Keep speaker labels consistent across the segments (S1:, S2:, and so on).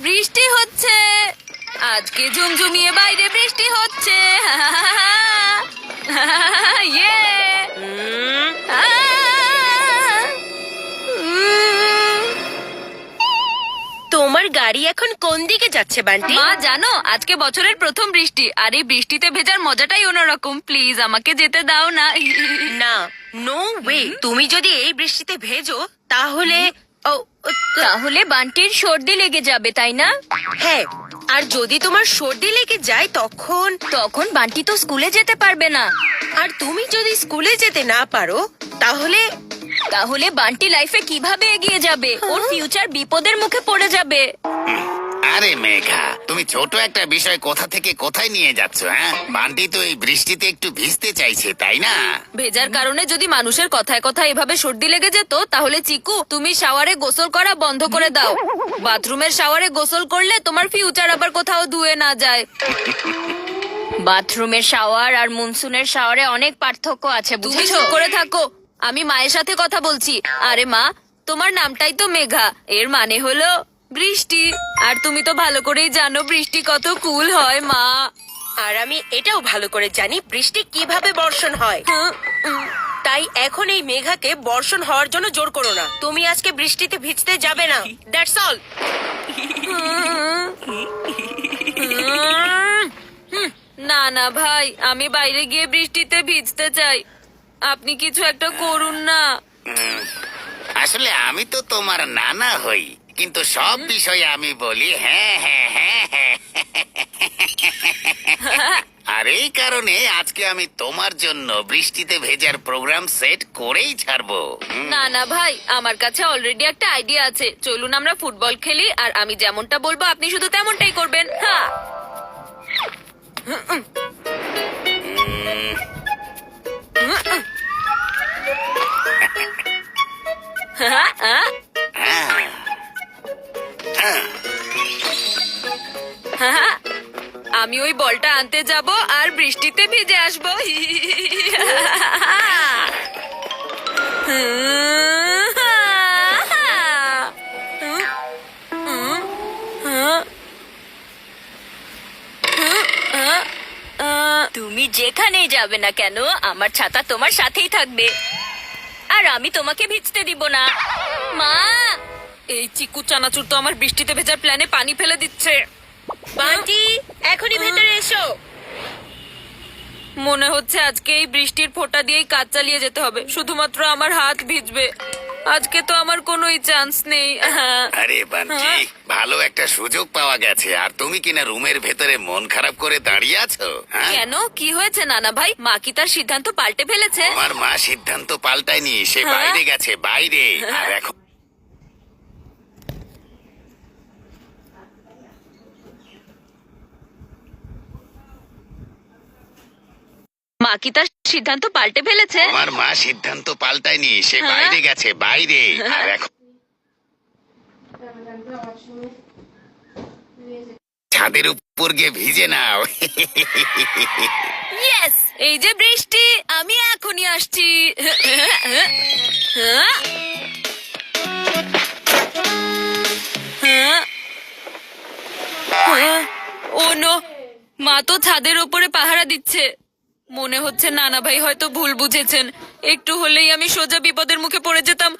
S1: বৃষ্টি হচ্ছে, আজকে ঝুমঝুমিয়ে বাইরে বৃষ্টি হচ্ছে। ইয়ে!
S2: তোমার গাড়ি এখন কোন দিকে যাচ্ছে বান্টি?
S1: মা জানো, আজকে বছরের প্রথম বৃষ্টি, আর এই বৃষ্টিতে ভেজার মজাটাই অন্যরকম। প্লিজ আমাকে যেতে দাও না।
S2: না, নো ওয়ে। তুমি যদি এই বৃষ্টিতে ভেজো তাহলে
S1: তাহলে বান্টির সর্দি লেগে যাবে, তাই না?
S2: হ্যাঁ, আর যদি তোমার সর্দি লেগে যায় তখন
S1: তখন বান্টি তো স্কুলে যেতে পারবে না।
S2: আর তুমি যদি স্কুলে যেতে না পারো তাহলে
S1: তাহলে বান্টি লাইফে কিভাবে এগিয়ে যাবে? ওর ফিউচার বিপদের মুখে পড়ে যাবে।
S3: আরে মেঘা, তুমি ছোট একটা বিষয় কোথা থেকে কোথায় নিয়ে যাচ্ছ? হ্যাঁ, বান্টি তো এই বৃষ্টিতে একটু ভিজতে চাইছে, তাই না?
S1: ভেজার কারণে যদি মানুষের কথায় কথায় এভাবে সর্দি লেগে যেত, তাহলে চিকু তুমি শাওয়ারে গোসল করা বন্ধ করে দাও। বাথরুমের শাওয়ারে গোসল করলে তোমার ফিউচার আবার কোথাও ধুয়ে না যায়। বাথরুমের শাওয়ার আর মনসুনের শাওয়ারে অনেক পার্থক্য আছে, তুমি চুপ করে থাকো। আমি মায়ের সাথে কথা বলছি। আরে মা, তোমার নামটাই তো মেঘা, এর মানে হলো বৃষ্টি। আর তুমি তো ভালো করেই জানো বৃষ্টি কত কুল হয় মা।
S2: আর আমি এটাও ভালো করে জানি বৃষ্টি কিভাবে বর্ষণ হয়। তাই এখন এই মেঘাকে বর্ষণ হওয়ার জন্য জোর করো না। তুমি আজকে বৃষ্টিতে ভিজতে যাবে না, দ্যাটস অল।
S1: না না ভাই, আমি বাইরে গিয়ে বৃষ্টিতে ভিজতে চাই। আপনি কিছু একটা করুন না।
S3: আসলে আমি তো তোমার নানা হই, কিন্তু সব বিষয়ে আমি বলি হ্যাঁ হ্যাঁ হ্যাঁ হ্যাঁ। আর এই কারণে আজকে আমি তোমার জন্য বৃষ্টিতে ভেজার প্রোগ্রাম সেট করেই ছাড়বো।
S1: না না ভাই, আমার কাছে অলরেডি একটা আইডিয়া আছে। চলুন আমরা ফুটবল খেলি, আর আমি যেমনটা বলবো আপনি শুধু তেমনটাই করবেন। হ্যাঁ, আমি ওই বলটা আনতে যাব আর বৃষ্টিতে ভিজে আসবো। তুমি যেখানেই যাবে না কেন, আমার ছাতা তোমার সাথেই থাকবে, আর আমি তোমাকে ভিজতে দিব না। মা, এই চিকু চানাচুর তো আমার বৃষ্টিতে ভেজার প্ল্যানে পানি ফেলে দিচ্ছে।
S2: বান্টি, এখনই ভেতরে এসো।
S1: মনে হচ্ছে আজকে এই বৃষ্টির ফোঁটা দিয়েই কাজ চালিয়ে যেতে হবে। শুধুমাত্র আমার হাত ভিজবে। আজকে তো আমার কোনোই চান্স নেই।
S3: আরে বান্টি, ভালো একটা সুযোগ পাওয়া গেছে, আর তুমি কিনা রুমের ভেতরে মন খারাপ করে দাঁড়িয়ে আছো। হ্যাঁ,
S1: কেন, কি হয়েছে নানা ভাই? মা কি তার সিদ্ধান্ত পাল্টে ফেলেছে?
S3: আমার মা সিদ্ধান্ত পাল্টায়নি, সে বাইরে গেছে, বাইরে। আর এখন
S1: মা কি তার সিদ্ধান্ত পাল্টে ফেলেছে?
S3: আমার মা সিদ্ধান্ত পাল্টায়নি, সে বাইরে গেছে, বাইরে। আর এখন ছাদের উপর গিয়ে ভিজে নাও।
S1: ইয়েস, এই যে বৃষ্টি, আমি এখনই আসছি। ও নো, মা তো ছাদের ওপরে পাহারা দিচ্ছে। মনে হচ্ছে নানা ভাই হয়তো ভুল বুঝেছেন। একটু হলেই আমি সোজা বিপদের মুখে পড়ে যেতাম।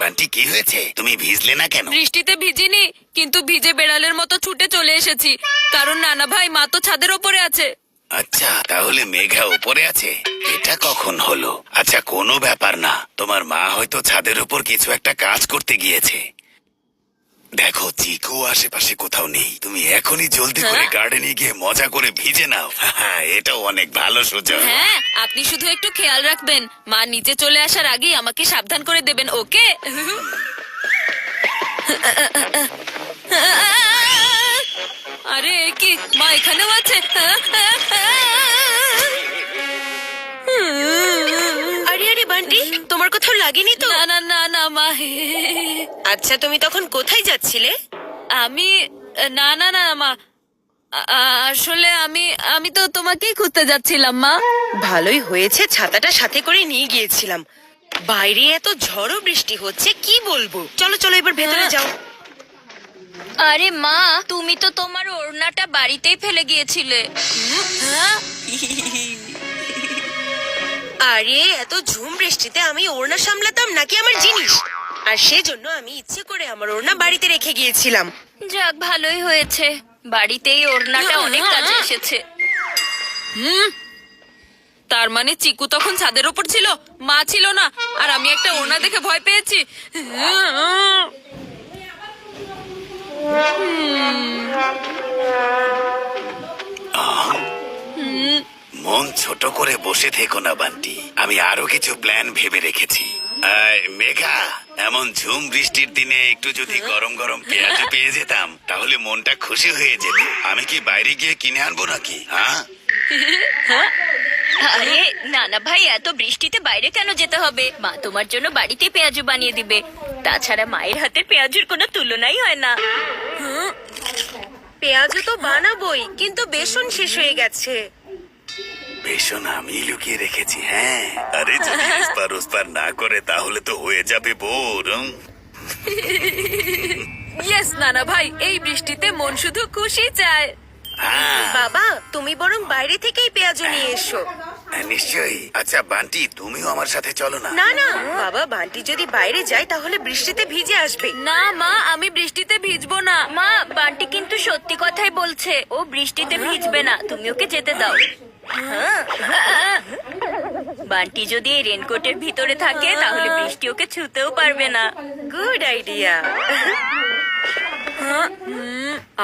S3: বান্টি, কি হয়েছে? তুমি ভিজলে না কেন?
S1: বৃষ্টিতে ভিজিনি, কিন্তু ভিজে বেড়ালের মতো ছুটে চলে এসেছি, কারণ নানা ভাই মা তো ছাদের ওপরে আছে।
S3: আচ্ছা, তাহলে মেঘা উপরে আছে? এটা কখন হলো? আচ্ছা, কোনো ব্যাপার না, তোমার মা হয়তো ছাদের উপর কিছু একটা কাজ করতে গিয়েছে। দেখো, চিকু আশেপাশে কোথাও নেই। তুমি এখনই জলদি করে গার্ডেনে গিয়ে মজা করে ভিজে নাও। এটা অনেক ভালো সুযোগ।
S1: হ্যাঁ, আপনি শুধু একটু খেয়াল রাখবেন, মা নিচে চলে আসার আগেই আমাকে সাবধান করে দেবেন, ওকে? আরে কি, মা এখানেও আছে?
S2: আরে আরে বান্টি, তোমার কোথাও লাগেনি তো?
S1: না না না না মা।
S2: আচ্ছা, তুমি তখন কোথায় যাচ্ছিলে?
S1: আমি না না না মা, আসলে আমি আমি তো তোমাকেই খুঁজতে যাচ্ছিলাম মা।
S2: ভালোই হয়েছে ছাতাটা সাথে করে নিয়ে গিয়েছিলাম। বাইরে এত ঝড়ো বৃষ্টি হচ্ছে কি বলবো। চলো চলো এবার ভেতরে যাও।
S1: আরে মা, তুমি তো তোমার ওড়নাটা বাড়িতেই ফেলে গিয়েছিলে।
S2: আরে এত ঝুম বৃষ্টিতে আমি ওড়না সামলাতাম নাকি আমার জিনিস? আর সেজন্য আমি ইচ্ছে করে আমার ওড়না বাড়িতে রেখে গিয়েছিলাম।
S1: যাক, ভালোই হয়েছে, বাড়িতেই ওড়নাটা অনেক কাজে এসেছে। তার মানে চিকু তখন ছাদের উপর ছিল, মা ছিল না, আর আমি একটা ওড়না দেখে ভয় পেয়েছি।
S3: মন ছোট করে বসে থেকো না বান্টি, আমি আরো কিছু প্ল্যান ভেবে রেখেছি। মেঘা, এমন ঝুম বৃষ্টির দিনে একটু যদি গরম গরম পেঁয়াজ পেয়ে যেতাম তাহলে মনটা খুশি হয়ে যেত। আমি কি বাইরে গিয়ে কিনে আনবো নাকি? হ্যাঁ,
S1: আরে নানা ভাই, এত বৃষ্টিতে বাইরে কেন যেতে হবে? মা তোমার জন্য বাড়িতে পেঁয়াজু বানিয়ে দিবে। তাছাড়া মায়ের হাতের পেঁয়াজুর কোনো তুলনাই হয় না।
S2: পেঁয়াজও তো বানাবোই, কিন্তু বেসন শেষ হয়ে গেছে।
S3: বেসন আমি লুকিয়ে রেখেছি। হ্যাঁ, আরে যদি এসপার ওসপার না করে তাহলে তো হয়ে যাবে বোর।
S1: ইয়েস নানা ভাই, এই বৃষ্টিতে মন শুধু খুশি চায়।
S3: হ্যাঁ,
S2: বাবা, তুমি বরং বাইরে থেকেই পেঁয়াজও নিয়ে এসো।
S3: নিশ্চয়ই। আচ্ছা বান্টি, তুমিও আমার সাথে চলো না।
S2: না না বাবা, বান্টি যদি বাইরে যায় তাহলে বৃষ্টিতে ভিজে আসবে।
S1: না মা, আমি বৃষ্টিতে ভিজবো না। মা, বান্টি কিন্তু সত্যি কথাই বলছে, ও বৃষ্টিতে ভিজবে না, তুমি ওকে যেতে দাও। বান্টি যদি এই রেনকোটের ভিতরে থাকে তাহলে বৃষ্টি ওকে ছুতেও পারবে না।
S2: Good idea.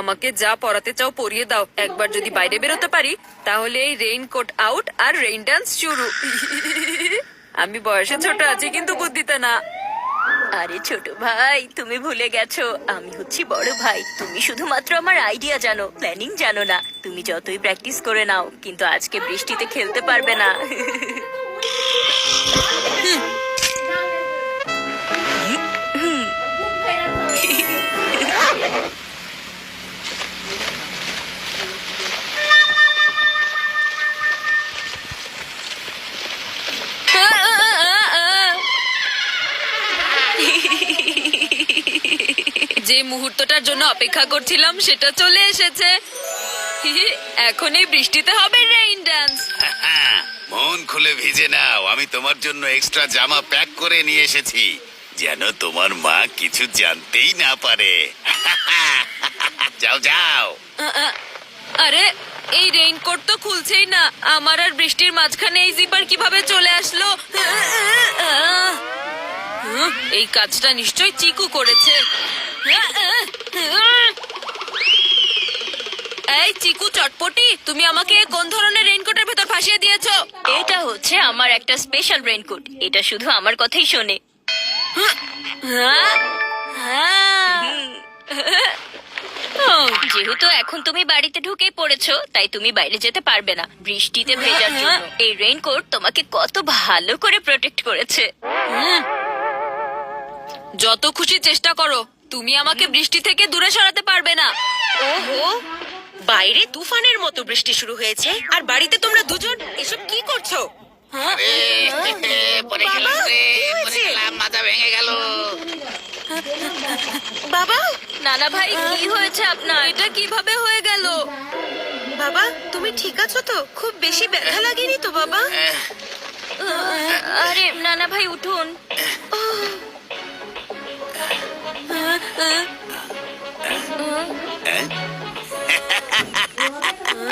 S1: আমাকে যা পরাতে চাও পরিয়ে দাও। একবার যদি বাইরে বেরোতে পারি তাহলে এই রেইনকোট আউট আর রেইন ডান্স শুরু। আমি বয়সে ছোট আছি কিন্তু বুদ্ধিতে না। আরে ছোট ভাই, তুমি ভুলে গেছো আমি হচ্ছি বড় ভাই। তুমি শুধুমাত্র আমার আইডিয়া জানো, প্ল্যানিং জানো না। তুমি যতই প্র্যাকটিস করে নাও কিন্তু আজকে বৃষ্টিতে খেলতে পারবে না। যে মুহূর্তটার জন্য অপেক্ষা করছিলাম সেটা চলে এসেছে। এখন এই বৃষ্টিতে হবে রেইন ডান্স।
S3: মন খুলে ভিজে নাও, আমি তোমার জন্য এক্সট্রা জামা প্যাক করে নিয়ে এসেছি, যেন তোমার মা কিছু জানতেই না পারে। যাও যাও।
S1: আরে এই রেইনকোট তো খুলছেই না, আমার আর বৃষ্টির মাঝখানে এই জিপার কিভাবে চলে আসলো? এই কাজটা নিশ্চয়ই চিকু করেছে। এই চিকু চটপটি, তুমি আমাকে কোন ধরনের রেইনকোটের ভেতর ফাঁসিয়ে দিয়েছো? এটা হচ্ছে আমার একটা স্পেশাল রেইনকোট, এটা শুধু আমার কথাই শোনে। যেহেতু এখন তুমি বাড়িতে ঢুকে পড়েছো তাই তুমি বাইরে যেতে পারবে না বৃষ্টিতে ভেজার জন্য। এই রেইনকোট তোমাকে কত ভালো করে প্রোটেক্ট করেছে। যত খুশি চেষ্টা করো, তুমি আমাকে বৃষ্টি থেকে দূরে সরাতে পারবে না।
S2: ওহো, বাইরে তুফানের মতো বৃষ্টি শুরু হয়েছে আর বাড়িতে তোমরা দুজন এসব কি করছো?
S3: পড়ে গেলাম রে, পড়ে গেলাম, মাথা ভেঙে গেল।
S2: বাবা,
S1: নানা ভাই, কি হয়েছে আপনার? এটা কিভাবে হয়ে গেল?
S2: বাবা তুমি ঠিক আছো তো? খুব বেশি ব্যথা লাগেনি তো বাবা?
S1: আরে নানা ভাই উঠুন।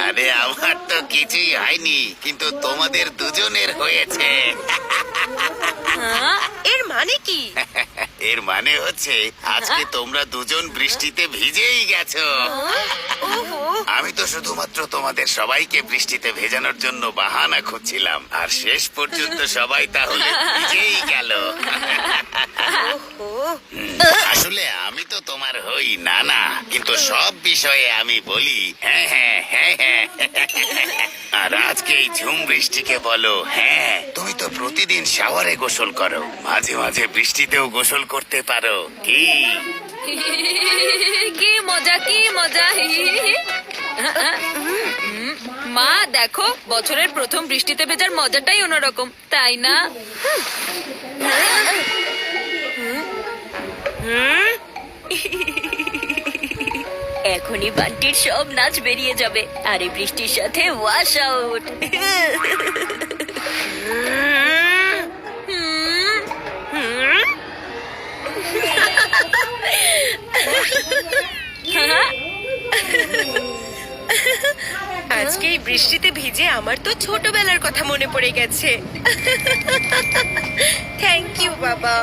S3: আরে আমার তো কিছুই হয়নি, কিন্তু তোমাদের দুজনের হয়েছে।
S2: এর মানে কি?
S3: এর মানে হচ্ছে আজকে তোমরা দুজন বৃষ্টিতে ভিজেই গেছো।
S2: ওহো,
S3: আমি তো শুধুমাত্র তোমাদের সবাইকে বৃষ্টিতে ভেজানোর জন্য বাহানা খুঁজছিলাম, আর শেষ পর্যন্ত সবাই তাহলে ভিজেই গেল।
S2: ওহো,
S3: আসলে আমি তো তোমার হই না না, কিন্তু সব বিষয়ে আমি বলি হ্যাঁ হ্যাঁ হ্যাঁ হ্যাঁ। আর আজকে এই ঝুম বৃষ্টিকে বলো হ্যাঁ। তুমি তো প্রতিদিন শাওয়ারে গোসল করো, মাঝে মাঝে বৃষ্টিতেও গোসল করতে পারো। কি
S1: কি মজা, কি মজা। মা দেখো, বছরের প্রথম বৃষ্টিতে ভেজার মজাটাই অন্যরকম, তাই না? এখনই বান্টির সব নাচ বেরিয়ে যাবে, আর এই বৃষ্টির সাথে ওয়াশ আউট।
S2: আজকে এই বৃষ্টিতে ভিজে আমার তো ছোটবেলার কথা মনে পড়ে গেছে। থ্যাংক ইউ বাবা।